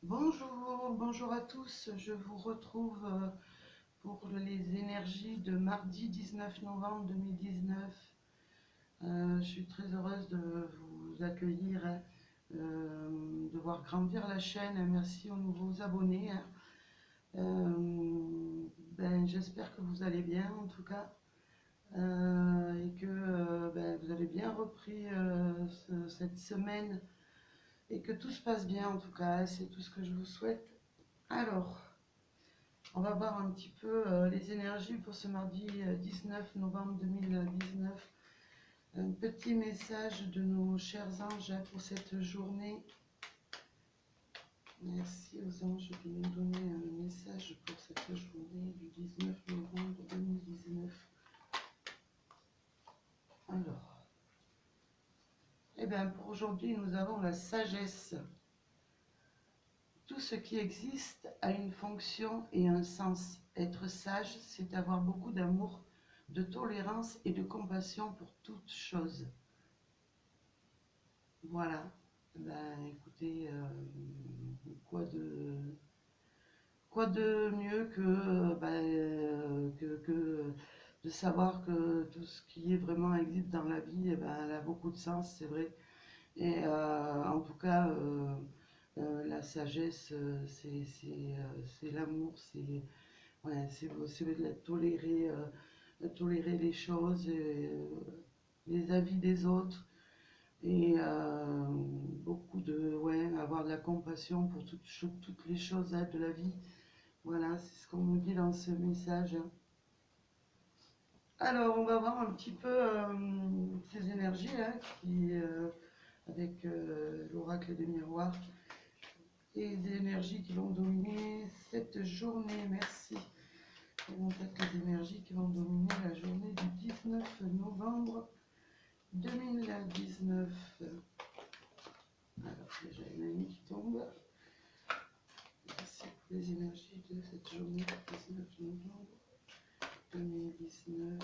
Bonjour, bonjour à tous. Je vous retrouve pour les énergies de mardi 19 novembre 2019. Je suis très heureuse de vous accueillir, hein, de voir grandir la chaîne. Merci aux nouveaux abonnés, hein. J'espère que vous allez bien en tout cas, et que vous avez bien repris cette semaine et que tout se passe bien en tout cas, hein. C'est tout ce que je vous souhaite. Alors, on va voir un petit peu les énergies pour ce mardi 19 novembre 2019. Un petit message de nos chers anges pour cette journée. Merci aux anges de nous donner un message pour cette journée du 19 novembre 2019. Alors, pour aujourd'hui, nous avons la sagesse. Tout ce qui existe a une fonction et un sens. Être sage, c'est avoir beaucoup d'amour, de tolérance et de compassion pour toutes choses. Voilà. Écoutez, quoi de mieux que de savoir que tout ce qui est vraiment existe dans la vie, elle a beaucoup de sens, c'est vrai. Et en tout cas, la sagesse, c'est l'amour, c'est de tolérer les choses, les avis des autres. Et beaucoup de, ouais, avoir de la compassion pour toutes les choses, hein, de la vie. Voilà, c'est ce qu'on nous dit dans ce message. Alors, on va voir un petit peu ces énergies, hein, avec l'oracle des miroirs, et les énergies qui vont dominer cette journée. Merci. Quelles vont être les énergies qui vont dominer la journée du 19 novembre 2019? Alors, déjà une amie qui tombe. Merci pour les énergies de cette journée du 19 novembre 2019.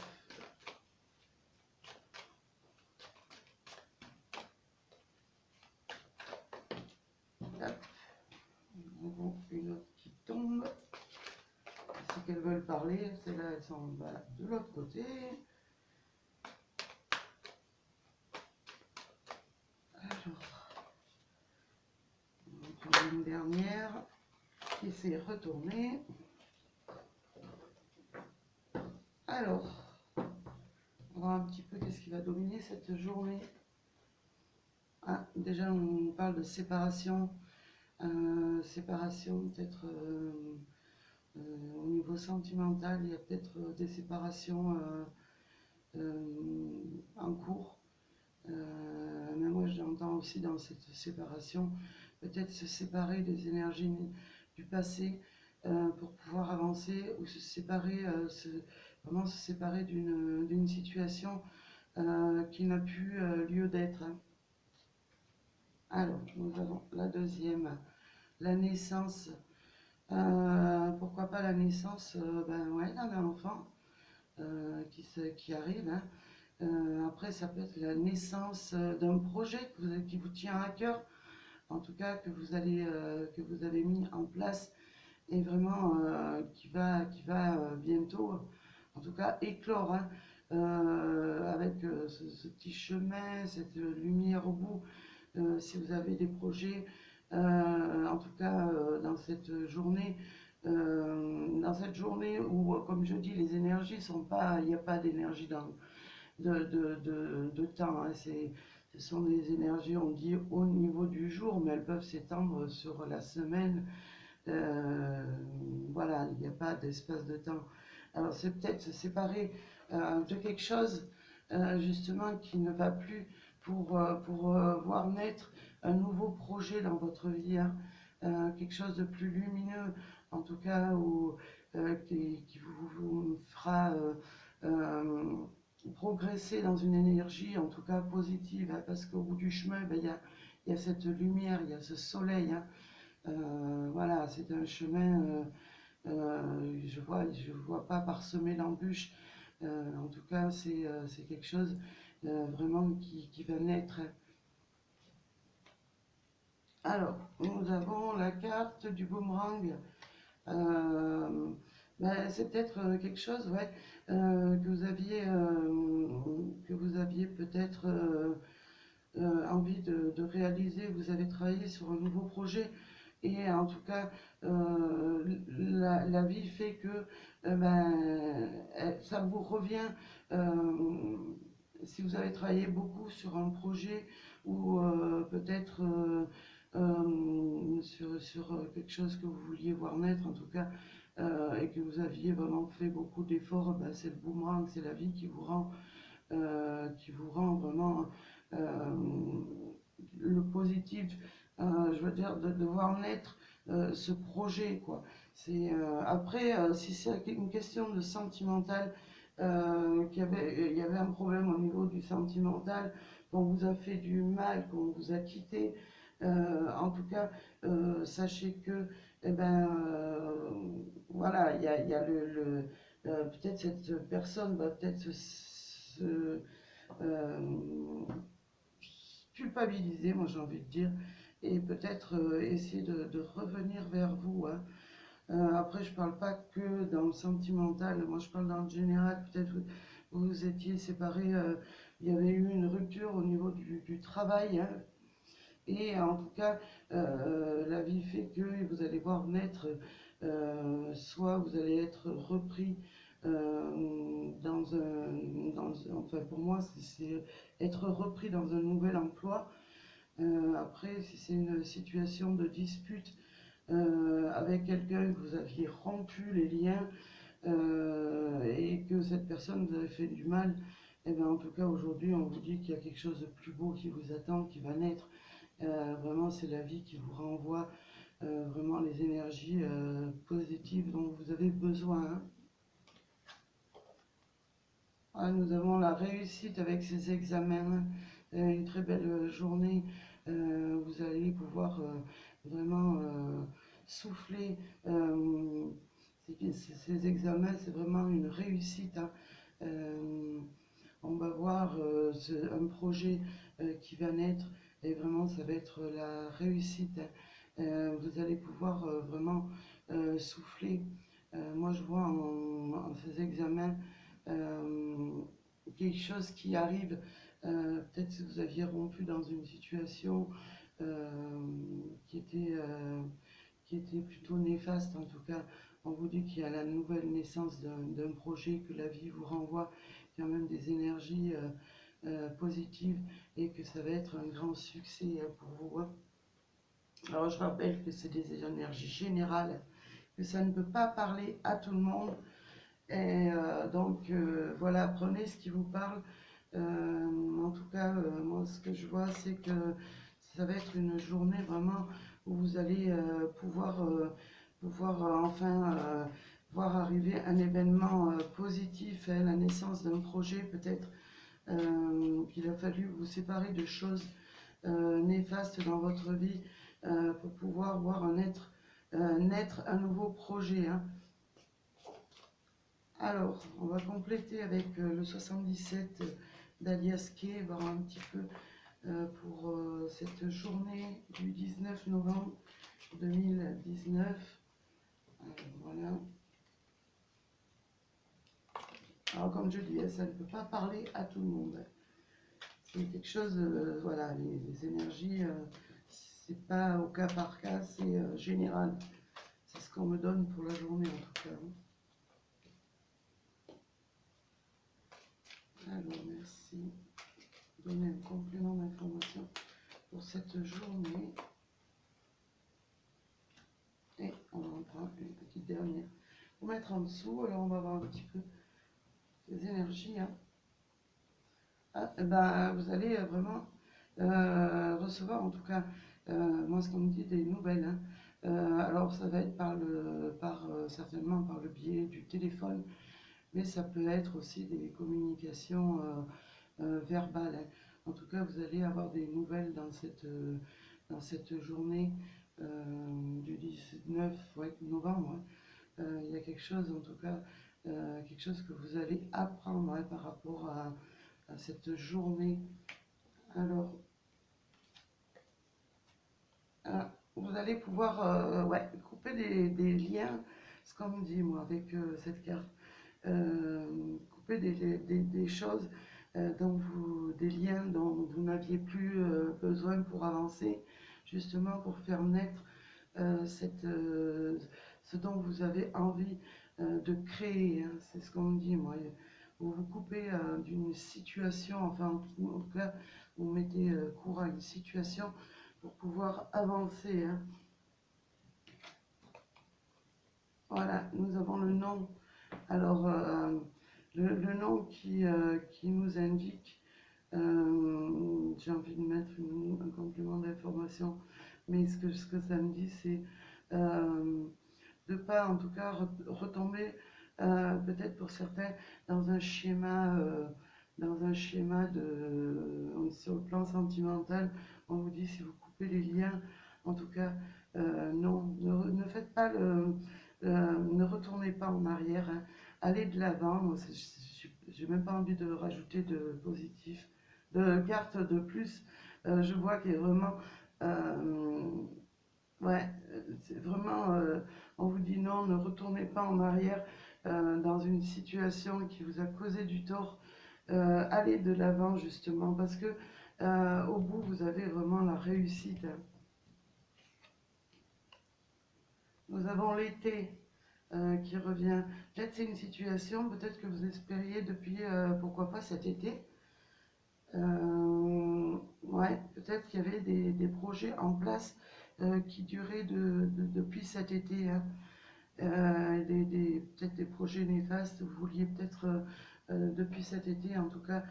Hop, une autre qui tombe. C'est qu'elles veulent parler, celles-là elles sont de l'autre côté. Alors, on va prendre une dernière qui s'est retournée. Alors, on va voir un petit peu qu'est-ce qui va dominer cette journée. Déjà, on parle de séparation. Séparation, peut-être au niveau sentimental, il y a peut-être des séparations en cours. Mais moi, j'entends aussi dans cette séparation, peut-être se séparer des énergies du passé pour pouvoir avancer, ou vraiment se séparer d'une situation qui n'a plus lieu d'être, hein. Alors, nous avons la deuxième, la naissance. Pourquoi pas la naissance ouais, d'un enfant qui arrive, hein. Après, ça peut être la naissance d'un projet qui vous tient à cœur, en tout cas que vous avez mis en place, et vraiment qui va bientôt, en tout cas, éclore, hein, avec ce petit chemin, cette lumière au bout. Si vous avez des projets, en tout cas dans cette journée où, comme je dis, les énergies sont pas, il n'y a pas d'énergie de temps, hein. Ce sont des énergies, on dit au niveau du jour, mais elles peuvent s'étendre sur la semaine. Euh, voilà, il n'y a pas d'espace de temps. Alors c'est peut-être se séparer de quelque chose justement qui ne va plus pour voir naître un nouveau projet dans votre vie, hein. Quelque chose de plus lumineux, en tout cas, qui vous fera progresser dans une énergie, en tout cas positive, hein, parce qu'au bout du chemin, il y a cette lumière, il y a ce soleil, hein. Voilà, c'est un chemin, je vois pas parsemé d'embûches. En tout cas, c'est quelque chose vraiment qui va naître. Alors, nous avons la carte du boomerang. Ben, c'est peut-être quelque chose, ouais, que vous aviez peut-être envie de réaliser. Vous avez travaillé sur un nouveau projet et en tout cas, la vie fait que ben, ça vous revient. Si vous avez travaillé beaucoup sur un projet ou peut-être sur quelque chose que vous vouliez voir naître, en tout cas, et que vous aviez vraiment fait beaucoup d'efforts, ben, c'est le boomerang, c'est la vie qui vous rend vraiment euh, le positif, je veux dire, de voir naître ce projet, quoi. C'est après, si c'est une question de sentimental, il y avait un problème au niveau du sentimental, qu'on vous a fait du mal, qu'on vous a quitté, en tout cas, sachez que, eh ben, voilà, il y a peut-être cette personne va peut-être euh, culpabiliser, moi j'ai envie de dire, et peut-être essayer de revenir vers vous, hein. Après, je parle pas que dans le sentimental, moi je parle dans le général, peut-être vous vous étiez séparés, il y avait eu une rupture au niveau du travail, hein. Et en tout cas, la vie fait que vous allez voir naître, soit vous allez être repris enfin pour moi, c'est être repris dans un nouvel emploi. Après, si c'est une situation de dispute avec quelqu'un que vous aviez rompu les liens et que cette personne vous avait fait du mal, et bien en tout cas aujourd'hui, on vous dit qu'il y a quelque chose de plus beau qui vous attend, qui va naître. Vraiment, c'est la vie qui vous renvoie vraiment les énergies positives dont vous avez besoin, hein. Ah, nous avons la réussite avec ces examens, une très belle journée. Vous allez pouvoir vraiment souffler. Ces examens, c'est vraiment une réussite, hein. Euh, on va voir un projet qui va naître et vraiment ça va être la réussite, hein. Vous allez pouvoir vraiment souffler. Moi je vois en ces examens euh, quelque chose qui arrive. Peut-être si vous aviez rompu dans une situation euh, qui était, euh, qui était plutôt néfaste, en tout cas, on vous dit qu'il y a la nouvelle naissance d'un projet, que la vie vous renvoie quand même des énergies positives et que ça va être un grand succès pour vous, hein. Alors je rappelle que c'est des énergies générales, que ça ne peut pas parler à tout le monde. Et donc voilà, prenez ce qui vous parle. En tout cas, moi ce que je vois, c'est que ça va être une journée vraiment où vous allez pouvoir enfin voir arriver un événement positif, hein, la naissance d'un projet peut-être qu'il a fallu vous séparer de choses néfastes dans votre vie pour pouvoir voir naître un nouveau projet, hein. Alors, on va compléter avec le 77 d'Alias Kay, voir un petit peu pour cette journée du 19 novembre 2019. Voilà. Alors, comme je dis, ça ne peut pas parler à tout le monde. C'est quelque chose, voilà, les énergies, c'est pas au cas par cas, c'est général. C'est ce qu'on me donne pour la journée en tout cas, hein. Alors, merci. Donner un complément d'information pour cette journée. Et on va en prendre une petite dernière pour mettre en dessous. Alors, on va voir un petit peu les énergies, hein. Ah, ben, vous allez vraiment recevoir, en tout cas, moi, ce qu'on me dit, des nouvelles, hein. Alors, ça va être certainement par le biais du téléphone, mais ça peut être aussi des communications verbales, hein. En tout cas, vous allez avoir des nouvelles dans cette journée du 19 ouais, novembre, hein. Il y a quelque chose, en tout cas, quelque chose que vous allez apprendre, hein, par rapport à cette journée. Alors, Vous allez pouvoir ouais, couper des liens, ce qu'on me dit moi avec cette carte. Couper des choses, des liens dont vous n'aviez plus besoin pour avancer, justement pour faire naître ce dont vous avez envie de créer. Hein. C'est ce qu'on me dit moi. Vous vous coupez d'une situation, enfin en tout cas, vous mettez court à une situation pour pouvoir avancer. Hein. Voilà, nous avons le nom. Alors, le nom qui nous indique, j'ai envie de mettre un complément d'information, mais ce que ça me dit, c'est de ne pas en tout cas retomber, peut-être pour certains, dans un schéma, sur le plan sentimental. On vous dit si vous coupez les liens, en tout cas, non, ne faites pas ne retournez pas en arrière, hein. Allez de l'avant. Moi, j'ai même pas envie de rajouter de positif, de carte de plus. Je vois qu'il y a vraiment, ouais, c'est vraiment, on vous dit non, ne retournez pas en arrière dans une situation qui vous a causé du tort. Allez de l'avant justement, parce que au bout, vous avez vraiment la réussite. Hein. Nous avons l'été qui revient. Peut-être c'est une situation, peut-être que vous espériez depuis, pourquoi pas cet été. Ouais, peut-être qu'il y avait des projets en place qui duraient depuis cet été. Hein. Peut-être des projets néfastes, vous vouliez peut-être depuis cet été en tout cas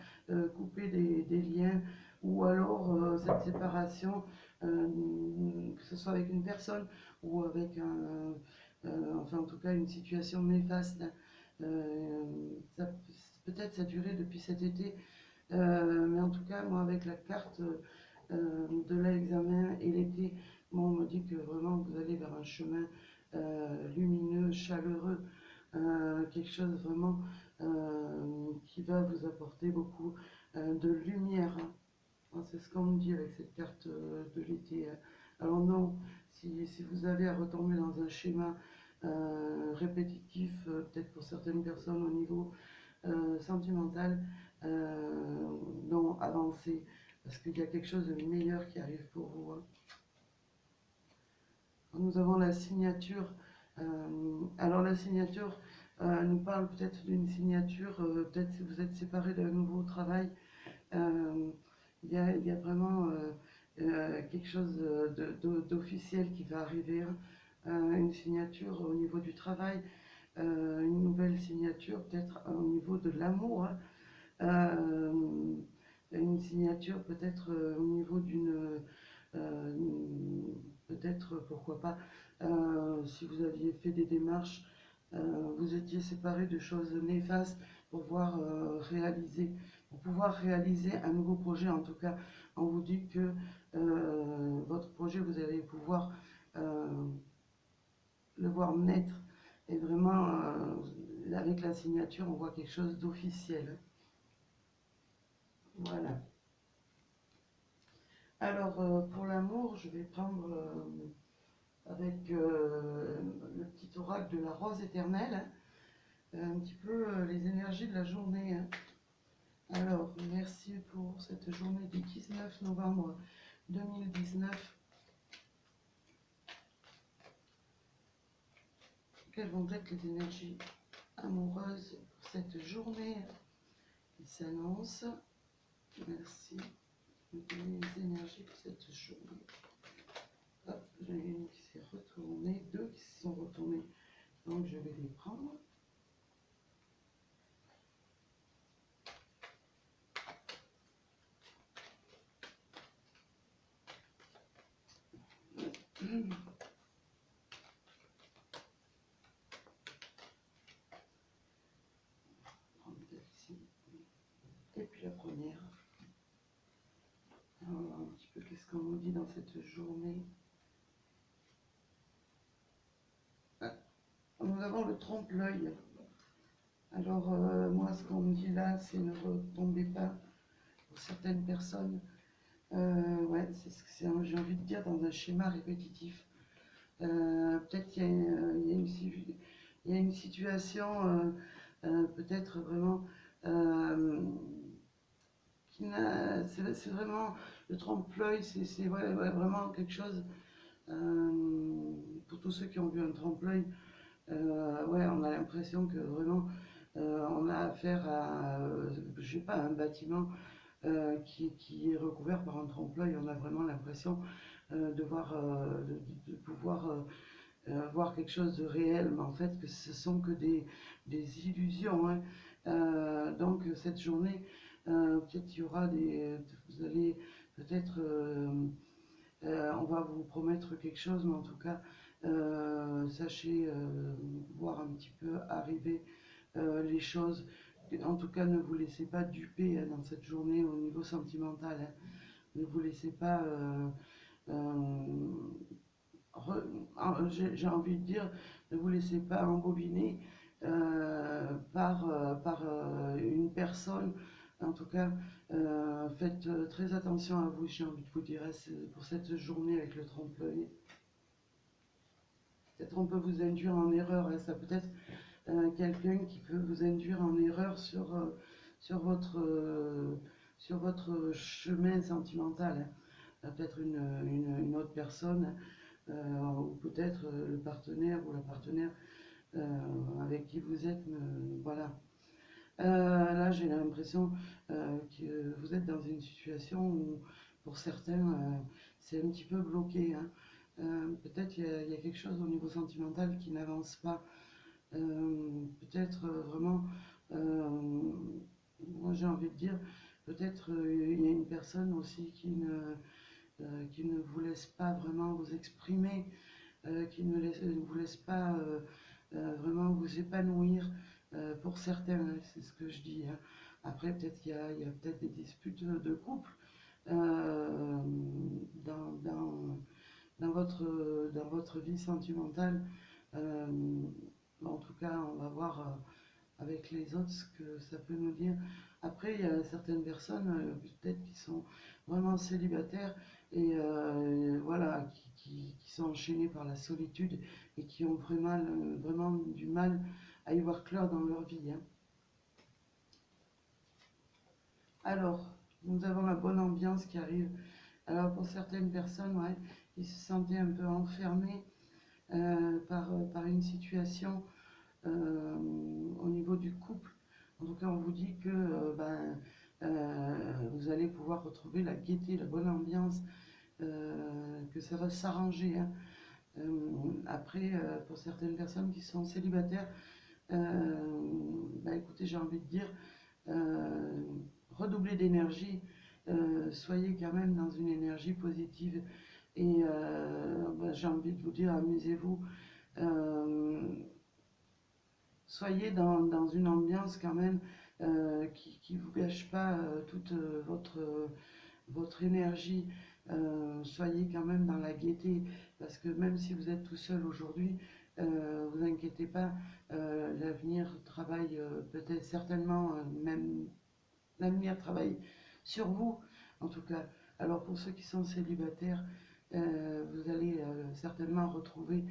couper des liens, ou alors cette séparation, que ce soit avec une personne ou avec enfin en tout cas une situation néfaste. Euh, Peut-être ça durait depuis cet été, mais en tout cas moi avec la carte de l'examen et l'été, moi, on me dit que vraiment vous allez vers un chemin lumineux, chaleureux, quelque chose vraiment qui va vous apporter beaucoup de lumière. Hein. C'est ce qu'on me dit avec cette carte de l'été. Hein. Alors non, si vous avez à retomber dans un schéma répétitif, peut-être pour certaines personnes au niveau sentimental, non, avancez, parce qu'il y a quelque chose de meilleur qui arrive pour vous. Hein. Nous avons la signature. Alors la signature nous parle peut-être d'une signature, peut-être si vous êtes séparé d'un nouveau travail, il y a vraiment quelque chose d'officiel qui va arriver. Hein. Une signature au niveau du travail, une nouvelle signature peut-être au niveau de l'amour. Hein. Une signature peut-être au niveau d'une... peut-être, pourquoi pas, si vous aviez fait des démarches, vous étiez séparés de choses néfastes pour pour pouvoir réaliser un nouveau projet. En tout cas, on vous dit que votre projet, vous allez pouvoir le voir naître. Et vraiment, avec la signature, on voit quelque chose d'officiel. Voilà. Alors, pour l'amour, je vais prendre avec le petit oracle de la rose éternelle, un petit peu les énergies de la journée. Hein. Alors, merci pour cette journée du 19 novembre 2019. Quelles vont être les énergies amoureuses pour cette journée qui s'annonce? Merci. Les énergies pour cette journée. Hop, j'ai une qui s'est retournée, deux qui se sont retournées, donc je vais les prendre. Et puis la première. Alors, un petit peu qu'est-ce qu'on nous dit dans cette journée. Nous avons le trompe-l'œil. Alors, moi, ce qu'on me dit là, c'est ne retombez pas, pour certaines personnes, Ouais, c'est ce que j'ai envie de dire, dans un schéma répétitif. Peut-être il y a une situation, peut-être vraiment, euh, c'est vraiment le trompe-l'œil, c'est ouais, vraiment quelque chose, pour tous ceux qui ont vu un trompe-l'œil, ouais, on a l'impression que vraiment, on a affaire à, je sais pas, un bâtiment qui est recouvert par un trompe-l'œil. On a vraiment l'impression de voir, de pouvoir voir quelque chose de réel, mais en fait que ce sont que des illusions, hein. Donc cette journée, peut-être il y aura vous allez peut-être, on va vous promettre quelque chose, mais en tout cas, sachez voir un petit peu arriver les choses. En tout cas, ne vous laissez pas duper dans cette journée au niveau sentimental, hein. Ne vous laissez pas, euh, j'ai envie de dire, ne vous laissez pas embobiner par une personne. En tout cas, faites très attention à vous, j'ai envie de vous dire, hein, pour cette journée avec le trompe-l'œil. Peut-être on peut vous induire en erreur, hein, ça peut être quelqu'un qui peut vous induire en erreur sur votre, sur votre chemin sentimental, hein. Peut-être une autre personne, ou peut-être le partenaire ou la partenaire avec qui vous êtes, voilà. Là, j'ai l'impression que vous êtes dans une situation où, pour certains, c'est un petit peu bloqué, hein. Peut-être il y a quelque chose au niveau sentimental qui n'avance pas. Peut-être vraiment, euh, moi j'ai envie de dire, peut-être il y a une personne aussi qui ne vous laisse pas vraiment vous exprimer, qui ne vous laisse pas vraiment vous épanouir, pour certains, hein, c'est ce que je dis, hein. Après, peut-être il y a peut-être des disputes de couple euh, dans, dans, dans votre vie sentimentale. Euh, en tout cas, on va voir avec les autres ce que ça peut nous dire. Après, il y a certaines personnes, peut-être qui sont vraiment célibataires et voilà, qui sont enchaînées par la solitude et qui ont vraiment, vraiment du mal à y voir clair dans leur vie, hein. Alors, nous avons la bonne ambiance qui arrive. Alors, pour certaines personnes, ouais, qui se sentaient un peu enfermées par une situation au niveau du couple. En tout cas, on vous dit que vous allez pouvoir retrouver la gaieté, la bonne ambiance, que ça va s'arranger, hein. Après, pour certaines personnes qui sont célibataires, écoutez, j'ai envie de dire, euh, redoublez d'énergie, soyez quand même dans une énergie positive et j'ai envie de vous dire, amusez-vous. Euh, Soyez dans une ambiance quand même qui ne vous gâche pas toute votre énergie. Soyez quand même dans la gaieté, parce que même si vous êtes tout seul aujourd'hui, vous inquiétez pas, l'avenir travaille peut-être certainement, même l'avenir travaille sur vous, en tout cas. Alors pour ceux qui sont célibataires, vous allez certainement retrouver,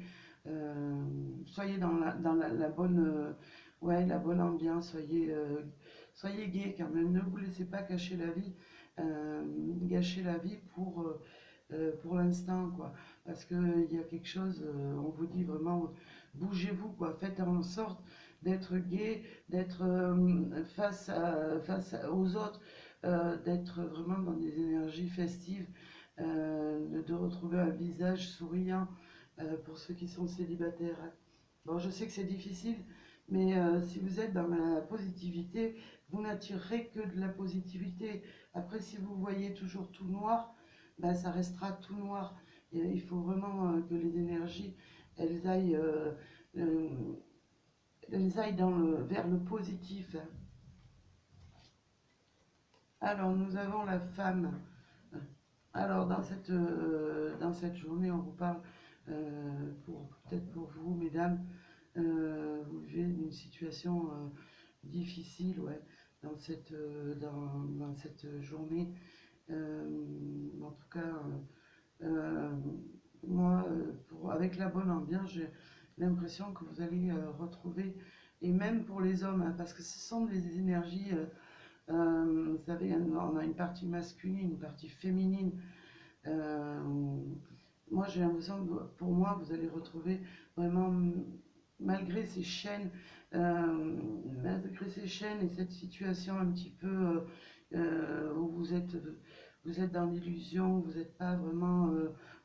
soyez la bonne, ouais, la bonne ambiance, soyez gai quand même, ne vous laissez pas gâcher la vie pour l'instant, quoi. Parce qu'il y a quelque chose, on vous dit vraiment, bougez-vous, quoi. Faites en sorte d'être gai, d'être aux autres, d'être vraiment dans des énergies festives, de retrouver un visage souriant pour ceux qui sont célibataires, hein. Bon, je sais que c'est difficile, mais si vous êtes dans la positivité, vous n'attirerez que de la positivité. Après, si vous voyez toujours tout noir, ben, ça restera tout noir. Et il faut vraiment que les énergies, elles aillent, euh, elles aillent vers le positif. Alors, nous avons la femme. Alors, dans cette journée, on vous parle, peut-être pour vous, mesdames, vous vivez une situation difficile, ouais, dans cette journée. En tout cas, euh, moi, avec la bonne ambiance, j'ai l'impression que vous allez retrouver, et même pour les hommes, hein, parce que ce sont des énergies, vous savez, on a une partie masculine, une partie féminine. Euh, Moi, j'ai l'impression que pour moi, vous allez retrouver vraiment, malgré ces chaînes, malgré ces chaînes et cette situation un petit peu où vous êtes dans l'illusion, vous n'êtes pas vraiment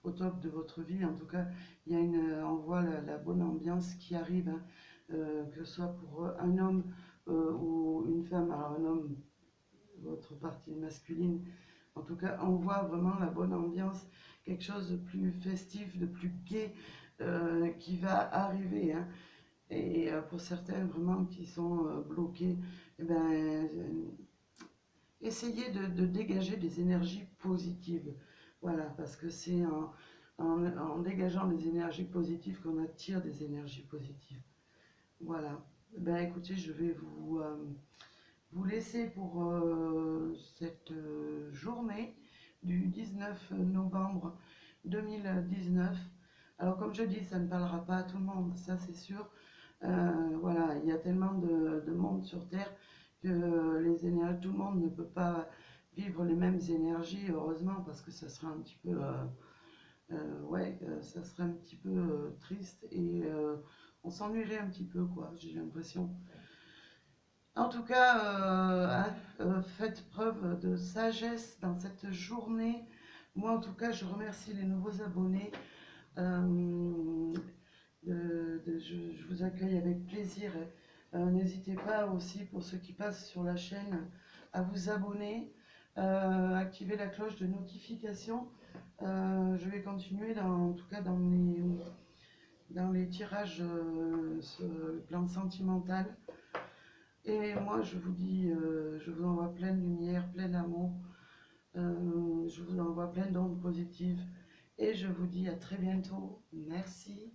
au top de votre vie. En tout cas, il y a on voit la bonne ambiance qui arrive, hein, que ce soit pour un homme ou une femme. Alors, un homme, votre partie masculine, en tout cas, on voit vraiment la bonne ambiance, quelque chose de plus festif, de plus gai qui va arriver, hein. Et pour certains vraiment qui sont bloqués, eh ben, essayez de dégager des énergies positives. Voilà, parce que c'est en dégageant des énergies positives qu'on attire des énergies positives. Voilà. Ben écoutez, je vais vous laisser pour cette journée du 19 novembre 2019. Alors comme je dis, ça ne parlera pas à tout le monde, ça c'est sûr. Voilà, il y a tellement de monde sur Terre que les énergies, tout le monde ne peut pas vivre les mêmes énergies, heureusement, parce que ça serait un petit peu, ouais, ça serait un petit peu triste et on s'ennuierait un petit peu, quoi, j'ai l'impression. En tout cas, hein, faites preuve de sagesse dans cette journée. Moi, en tout cas, je remercie les nouveaux abonnés. Euh, je vous accueille avec plaisir. N'hésitez pas aussi, pour ceux qui passent sur la chaîne, à vous abonner, activer la cloche de notification. Je vais continuer, en tout cas dans les tirages sur le plan sentimental. Et moi, je vous dis, je vous envoie plein de lumière, plein d'amour. Je vous envoie plein d'ondes positives. Et je vous dis à très bientôt. Merci.